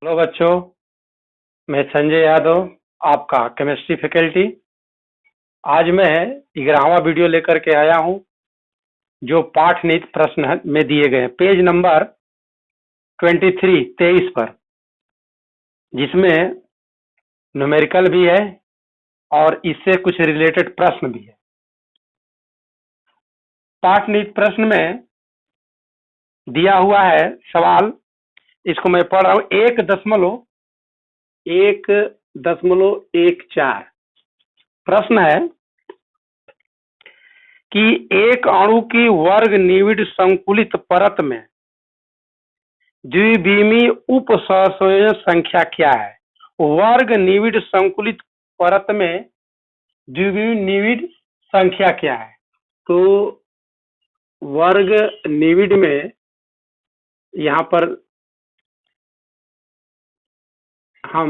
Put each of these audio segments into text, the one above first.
Hello बच्चों, मैं संजय यादव, आपका केमिस्ट्री फैकल्टी। आज मैं 11वां वीडियो लेकर के आया हूं, जो पाठनीति प्रश्न में दिए गए हैं, पेज नंबर 23 पर, जिसमें न्यूमेरिकल भी है और इससे कुछ रिलेटेड प्रश्न भी है। पाठनीति प्रश्न में दिया हुआ है सवाल, इसको मैं पढ़ रहा हूं। 1.14 प्रश्न है कि एक अणु की वर्ग निविड़ संकुलित परत में द्विविमीय उप सहसंयोजन संख्या क्या है? वर्ग निविड़ संकुलित परत में द्विविमीय निविड़ संख्या क्या है? तो वर्ग निविड़ में यहाँ पर हम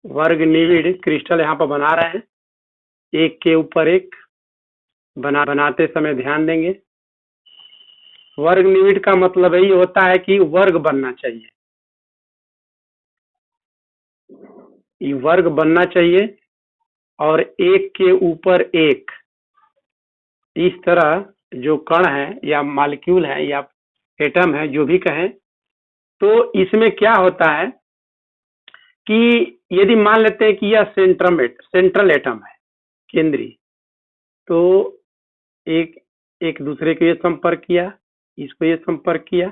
वर्ग निविड़ क्रिस्टल यहाँ पर बना रहे हैं, एक के ऊपर एक बनाते समय ध्यान देंगे। वर्ग निविड़ का मतलब यही होता है कि वर्ग बनना चाहिए, ये वर्ग बनना चाहिए और एक के ऊपर एक इस तरह जो कण है या मॉलिक्यूल है या एटम है, जो भी कहें, तो इसमें क्या होता है कि यदि मान लेते हैं कि यह सेंट्रल एटम है, केंद्रीय, तो एक दूसरे को ये संपर्क किया, इसको ये संपर्क किया,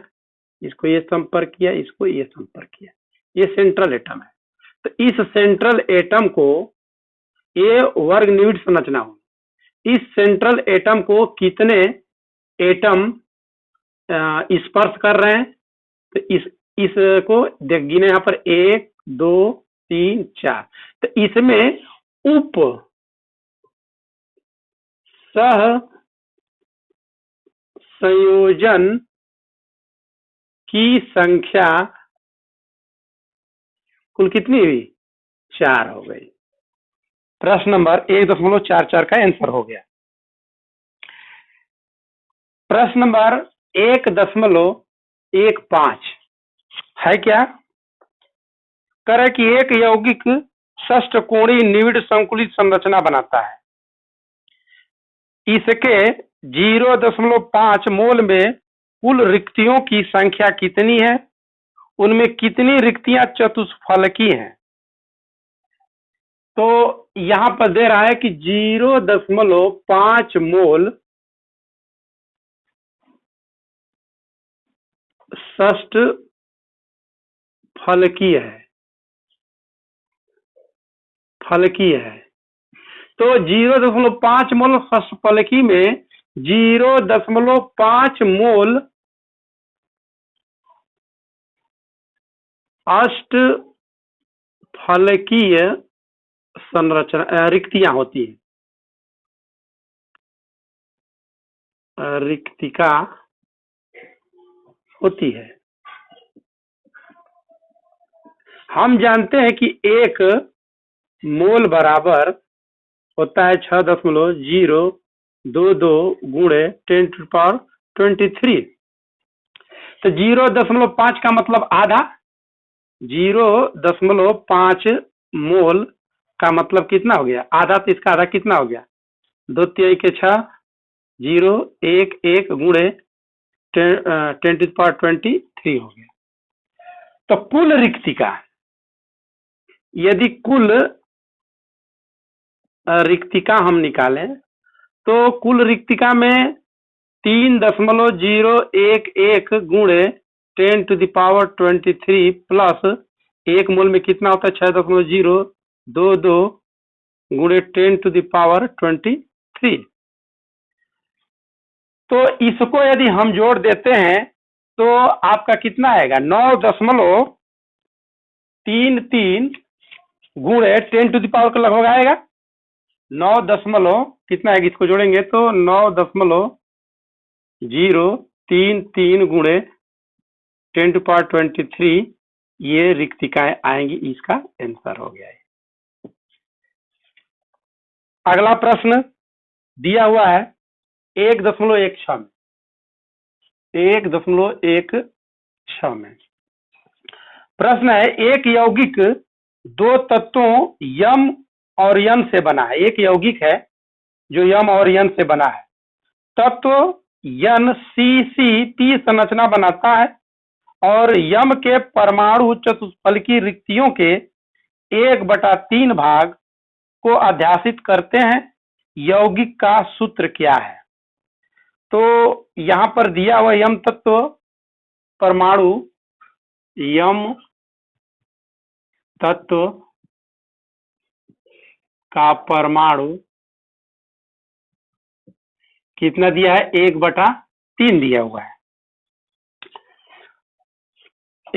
इसको ये संपर्क किया, इसको ये संपर्क किया, ये सेंट्रल एटम है। तो इस सेंट्रल एटम को ये वर्ग निविड़ संरचना हो। इस सेंट्रल एटम को कितने एटम स्पर्श कर रहे हैं? तो इसको गिने यहाँ पर 1 2 3 4। तो इसमें उप सह संयोजन की संख्या कुल कितनी हुई? 4 हो गई। प्रश्न नंबर 1.44 का आंसर हो गया। प्रश्न नंबर 1.15 है क्या? करे कि एक यौगिक षष्ठकोणीय निविड़ संकुलित संरचना बनाता है। इसके 0.5 मोल में कुल रिक्तियों की संख्या कितनी है? उनमें कितनी रिक्तियां चतुष्फलकी हैं? तो यहां पर दे रहा है कि 0.5 मोल षष्ठ फलकीय है। तो 0.5 मोल षष्ठ फलकी में 0.5 मोल अष्ट फलकीय संरचना रिक्तियां होती है, रिक्तिका होती है। हम जानते हैं कि एक मोल बराबर होता है 6.022 गुणे 10⁻23। तो 0.5 का मतलब आधा, 0.5 मोल का मतलब कितना हो गया? आधा। तो इसका आधा कितना हो गया? 2 × 6 0 1 1 गुणे 10⁻23 हो गया। तो कुल रिक्तिका, यदि कुल रिक्तिका हम निकालें तो कुल रिक्तिका में 3.011 गुणे 10⁻23 प्लस एक मोल में कितना होता है? 6.022 गुणे 10⁻23। तो इसको यदि हम जोड़ देते हैं तो आपका कितना आएगा? 9.33 गुणे 10⁻, का लगभग आएगा 9 कितना आएगा? इसको जोड़ेंगे तो 9.033 गुणे 10⁻23 ये रिक्तिकाएं आएंगी। इसका आंसर हो गया है। अगला प्रश्न दिया हुआ है 1.16 में। 1.16 में प्रश्न है, एक यौगिक दो तत्वों यम और यन से बना है। एक यौगिक है जो यम और यन से बना है। तत्व यन CC3 संरचना बनाता है और यम के परमाणु चतुष्फलकी रिक्तियों के 1/3 भाग को अध्यासित करते हैं। यौगिक का सूत्र क्या है? तो यहां पर दिया हुआ यम तत्व परमाणु, यम तत्व का परमाणु कितना दिया है? 1/3 दिया हुआ है।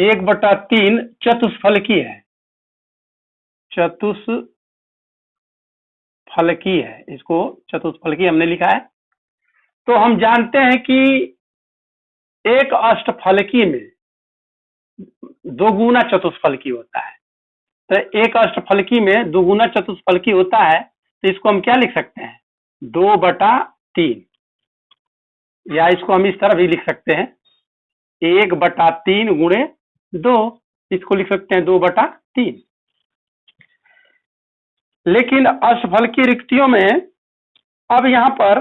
1/3 चतुष्फलकी है, चतुष्फलकी है, इसको चतुष्फलकी हमने लिखा है। तो हम जानते हैं कि एक अष्टफलकी में 2 गुना चतुष्फलकी होता है। तो एक अष्टफलकी में 2 गुना चतुष्फलकी होता है, तो इसको हम क्या लिख सकते हैं? 2/3, या इसको हम इस तरह भी लिख सकते हैं 1/3 गुणे 2, इसको लिख सकते हैं 2/3। लेकिन अष्टफलकी रिक्तियों में अब यहां पर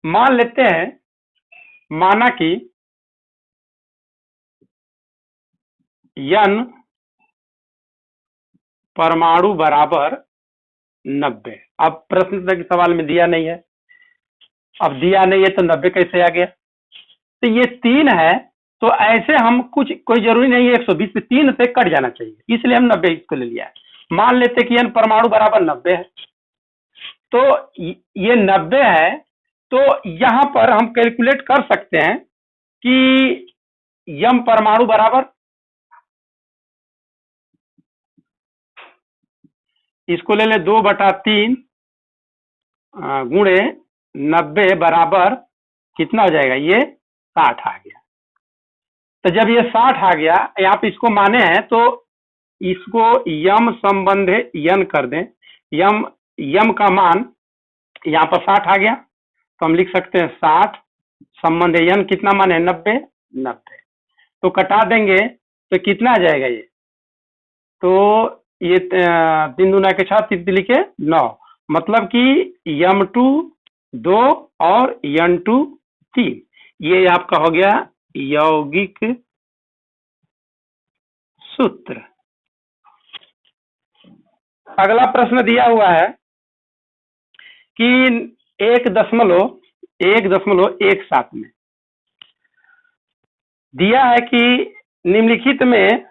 मान लेते हैं, माना कि यन परमाणु बराबर 90। अब प्रश्न तक सवाल में दिया नहीं है, अब दिया नहीं है तो 90 कैसे आ गया? तो ये 3 है, तो ऐसे हम कोई जरूरी नहीं है 120 पे 3 से कट जाना चाहिए, इसलिए हम 90 इसको ले लिया है। मान लेते कि यन परमाणु बराबर 90 है, तो ये 90 है, तो यहां पर हम कैलकुलेट कर सकते हैं कि यम परमाणु बराबर, इसको ले ले 2/3 गुणे 90 बराबर कितना हो जाएगा? ये 60 आ गया। तो जब ये 60 आ गया, यहाँ पे इसको माने हैं तो इसको यम संबंधे यन कर दें। यम का मान यहाँ पर 60 आ गया, तो हम लिख सकते हैं 60 संबंध यन कितना मान है? 90। तो कटा देंगे तो कितना आ जाएगा ये? तो ये 3 दूना के 6, 3 लिखे 9, मतलब कि यम2 2 और यन2 3। ये आपका हो गया यौगिक सूत्र। अगला प्रश्न दिया हुआ है कि 1.17 में दिया है कि निम्नलिखित में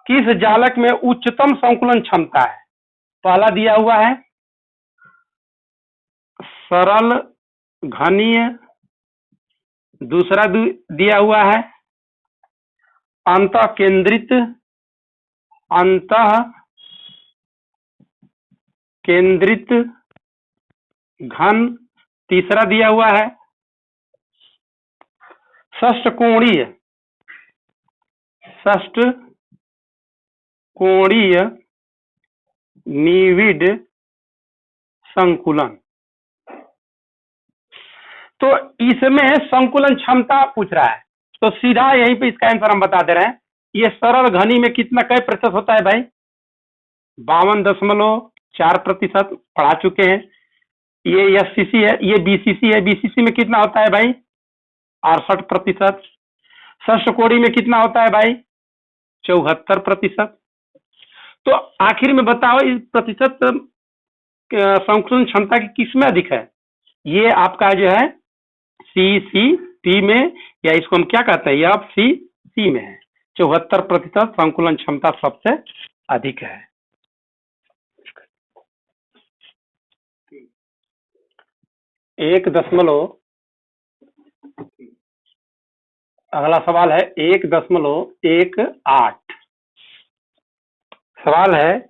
किस जालक में उच्चतम संकुलन क्षमता है? पहला दिया हुआ है सरल घनीय, दूसरा दिया हुआ है अंतः केंद्रित घन, तीसरा दिया हुआ है षष्ठकोणीय निविड संकुलन। तो इसमें संकुलन क्षमता पूछ रहा है, तो सीधा यहीं पे इसका आंसर हम बता दे रहे हैं। ये सरल घनी में कितना कई प्रतिशत होता है भाई? 52.4% पढ़ा चुके हैं। ये SCC है, ये BCC है, BCC में कितना होता है भाई? 68%। षष्ठकोणी में कितना होता है भाई? 74%। तो आखिर में बताओ इस प्रतिशत संकुलन क्षमता की किसमें अधिक है? ये आपका जो है CCT में, या इसको हम क्या कहते हैं, FCC में है। 74% संकुलन क्षमता सबसे अधिक है। अगला सवाल है 1.18। सवाल है,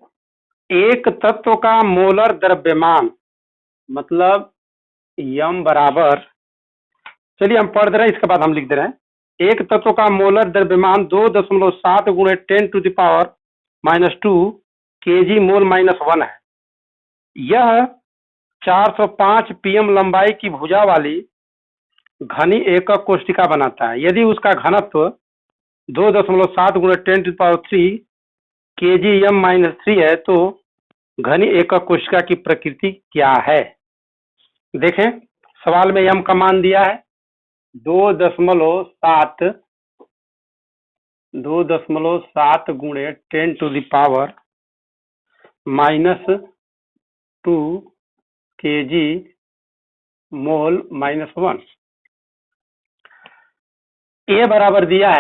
एक तत्व का मोलर द्रव्यमान, मतलब यम बराबर, चलिए हम पढ़ दे रहे हैं, इसके बाद हम लिख दे रहे हैं। एक तत्व का मोलर द्रव्यमान 2.7 गुणे 10⁻⁻² kg मोल -1 है। यह 405 pm लंबाई की भुजा वाली घनी एकक कोष्टिका बनाता है। यदि उसका घनत्व 2.7 गुणा 10⁻³ kgm-3 है, तो घनी एकक कोशिका की प्रकृति क्या है? देखें, सवाल में m का मान दिया है 2.7 गुणे 10⁻⁻² kg मोल -1। ए बराबर दिया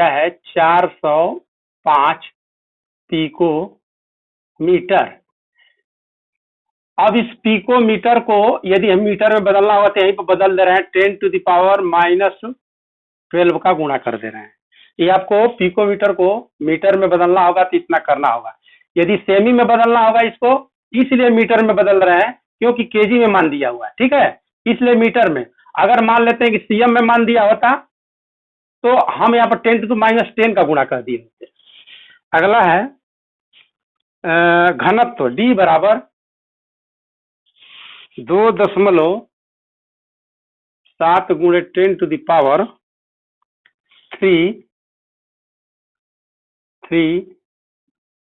है 405 पिकोमीटर। अब इस पिकोमीटर को यदि हम मीटर में बदलना होगा तो यहीं पर बदल दे रहे हैं, 10⁻⁻12 का गुणा कर दे रहे हैं। ये आपको पिकोमीटर को मीटर में बदलना होगा तो इतना करना होगा। यदि सेमी में बदलना होगा इसको, इसलिए मीटर में बदल रहे हैं क्योंकि केजी में मान दिया हुआ है, ठीक है, इसलिए मीटर में। अगर मान लेते हैं कि सीएम में मान दिया होता तो हम यहाँ पर 10⁻10 का गुणा कर दिए होते। अगला है घनत्व डी बराबर 2.7 गुणे 10⁻³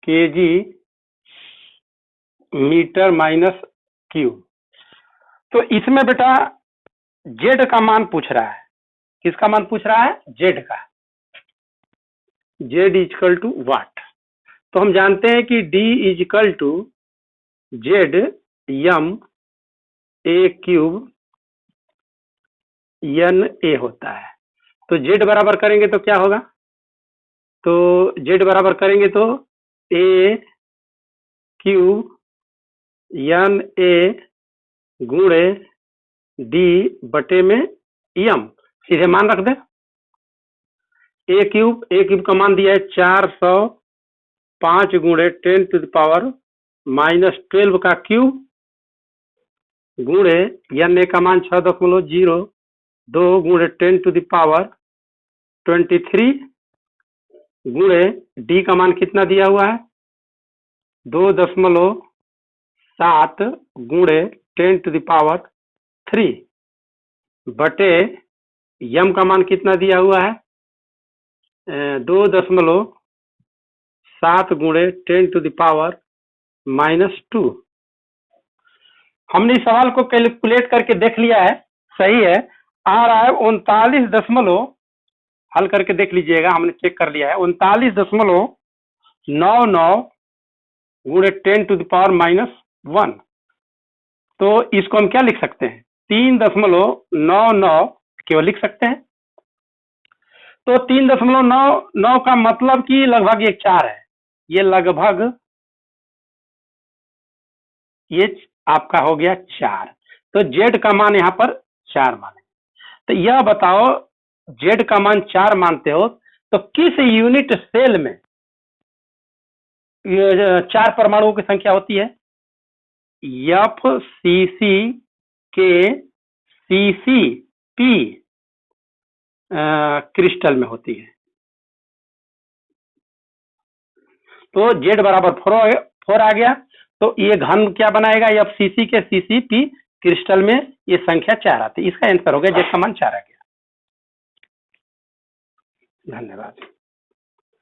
kg मीटर -क्यूब। तो इसमें बेटा जेड का मान पूछ रहा है। किसका मान पूछ रहा है? जेड का। Z equal to what. तो हम जानते हैं कि D equal to Z M A cube N A होता है। तो जेड बराबर करेंगे तो क्या होगा? तो जेड बराबर करेंगे तो ए क्यूब एन ए गुणे डी बटे में एम, सीधे मान रख दे। ए क्यूब का मान दिया है 405 गुणे 10⁻⁻12 का क्यूब गुणे एन ए का मान 6.02 गुणे 10⁻23 गुणे डी का मान कितना दिया हुआ है? 2.7 गुणे 10⁻³ बटे यम का मान कितना दिया हुआ है? 2.7 गुणे 10⁻⁻2। हमने इस सवाल को कैलकुलेट करके देख लिया है, सही है। आ रहा है 39 हल करके देख लीजिएगा, हमने चेक कर लिया है। 39.99 गुणे 10⁻⁻1। तो इसको हम क्या लिख सकते हैं? 3.99 केवल लिख सकते हैं। तो 3.99 का मतलब कि लगभग ये 4 है। ये लगभग ये आपका हो गया 4। तो जेड का मान यहाँ पर 4 माने। तो यह बताओ, जेड का मान 4 मानते हो तो किस यूनिट सेल में 4 परमाणुओं की संख्या होती है? FCC के CCP क्रिस्टल में होती है। तो जेड बराबर 4 आ गया। तो ये घन क्या बनाएगा? FCC के CCP क्रिस्टल में ये संख्या 4 आती है। इसका आंसर हो गया, जेड का मान 4 आ गया। धन्यवाद।